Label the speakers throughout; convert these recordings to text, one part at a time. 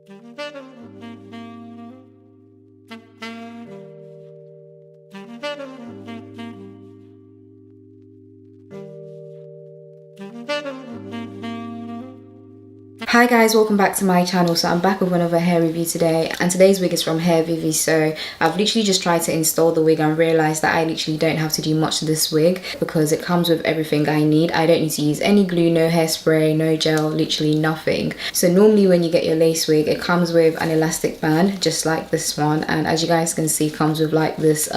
Speaker 1: Hi guys, welcome back to my channel. So I'm back with another hair review today, and today's wig is from Hairvivi. So I've literally just tried to install the wig and realized that I literally don't have to do much to this wig because it comes with everything I need. I don't need to use any glue, no hairspray, no gel, literally nothing. So normally when you get your lace wig, it comes with an elastic band just like this one, and as you guys can see, it comes with like this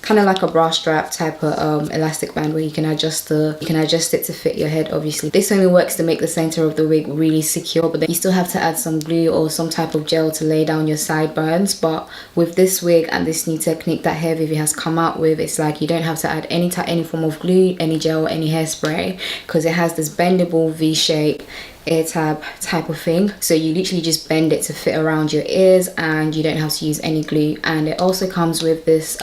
Speaker 1: kind of like a bra strap type of elastic band where you can adjust it to fit your head. Obviously this only works to make the center of the wig really secure, but then you still have to add some glue or some type of gel to lay down your sideburns. But with this wig and this new technique that Hairvivi has come out with, it's like you don't have to add any form of glue, any gel, any hairspray, because it has this bendable V-shape ear tab type of thing. So you literally just bend it to fit around your ears and you don't have to use any glue. And it also comes with this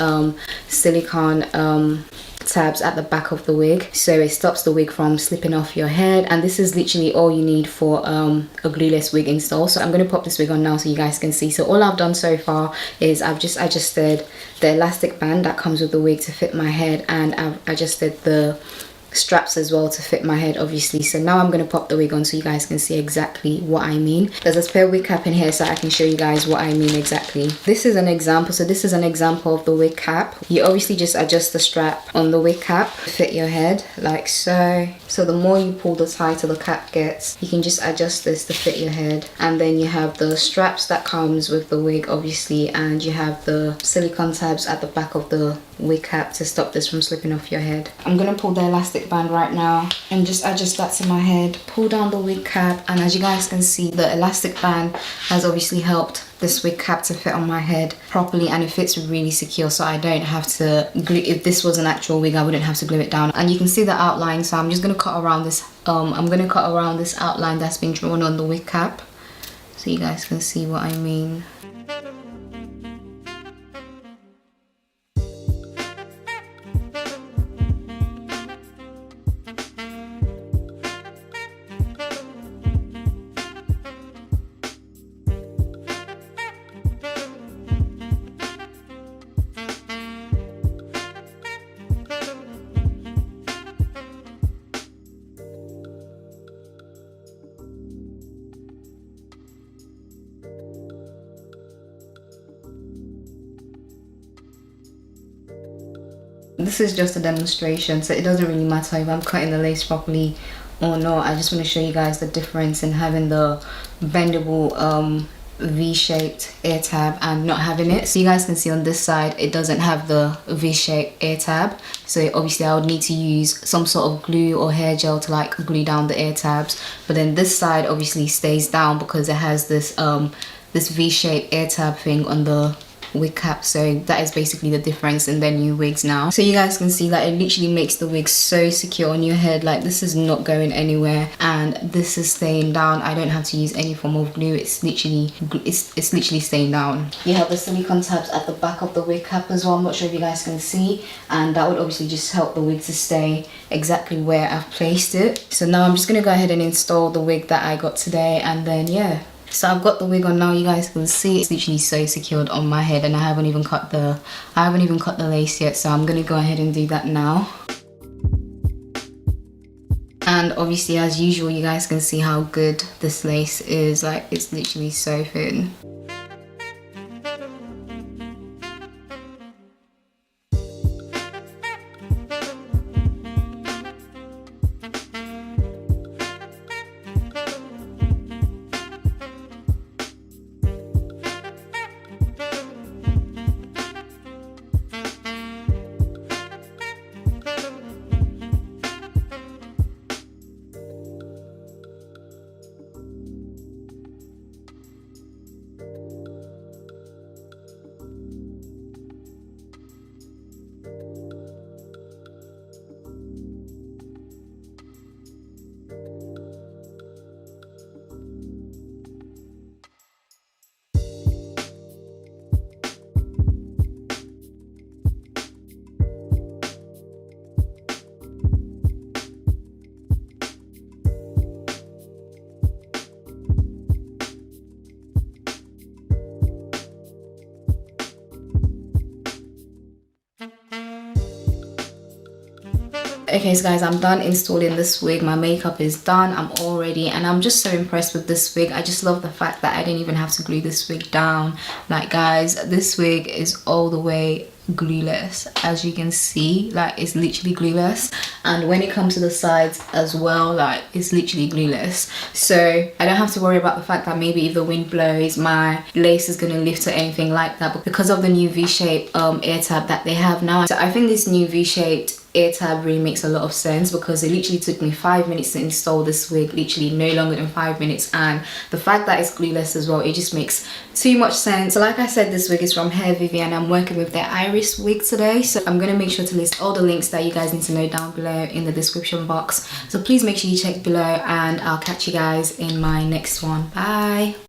Speaker 1: silicone tabs at the back of the wig, so it stops the wig from slipping off your head. And this is literally all you need for a glueless wig install. So I'm going to pop this wig on now so you guys can see. So all I've done so far is I've just adjusted the elastic band that comes with the wig to fit my head, and I've adjusted the straps as well to fit my head, obviously. So now I'm going to pop the wig on so you guys can see exactly what I mean. There's a spare wig cap in here so I can show you guys what I mean exactly. This is an example. So this is an example of the wig cap. You obviously just adjust the strap on the wig cap to fit your head like so. So the more you pull, the tighter the cap gets. You can just adjust this to fit your head. And then you have the straps that comes with the wig, obviously, and you have the silicone tabs at the back of the wig cap to stop this from slipping off your head. I'm gonna pull the elastic band right now and just adjust that to my head, pull down the wig cap, and as you guys can see, the elastic band has obviously helped this wig cap to fit on my head properly, and it fits really secure, so I don't have to glue. If this was an actual wig, I wouldn't have to glue it down. And you can see the outline, so I'm just gonna cut around this this outline that's been drawn on the wig cap so you guys can see what I mean. This is just a demonstration, so it doesn't really matter if I'm cutting the lace properly or not. I just want to show you guys the difference in having the bendable V-shaped ear tab and not having it. So you guys can see on this side it doesn't have the V-shaped ear tab, so obviously I would need to use some sort of glue or hair gel to like glue down the ear tabs. But then this side obviously stays down because it has this this V-shaped ear tab thing on the wig cap. So that is basically the difference in their new wigs now. So you guys can see that it literally makes the wig so secure on your head. Like, this is not going anywhere and this is staying down. I don't have to use any form of glue. It's literally staying down. You have the silicone tabs at the back of the wig cap as well. I'm not sure if you guys can see, and that would obviously just help the wig to stay exactly where I've placed it. So now I'm just gonna go ahead and install the wig that I got today, and then yeah. So I've got the wig on now. You guys can see it's literally so secured on my head, and I haven't even cut the lace yet, so I'm gonna go ahead and do that now. And obviously, as usual, you guys can see how good this lace is. Like, it's literally so thin. Okay, so guys, I'm done installing this wig. My makeup is done. I'm all ready, and I'm just so impressed with this wig. I just love the fact that I didn't even have to glue this wig down. Like, guys, this wig is all the way glueless, as you can see. Like, it's literally glueless, and when it comes to the sides as well, like, it's literally glueless. So I don't have to worry about the fact that maybe if the wind blows, my lace is gonna lift or anything like that, but because of the new V-shaped ear tab that they have now. So I think this new V-shaped ear tab really makes a lot of sense, because it literally took me 5 minutes to install this wig, literally no longer than 5 minutes, and the fact that it's glueless as well, it just makes too much sense. So like I said, this wig is from Hairvivi, and I'm working with their iris wig today, so I'm gonna make sure to list all the links that you guys need to know down below in the description box, so please make sure you check below, and I'll catch you guys in my next one. Bye.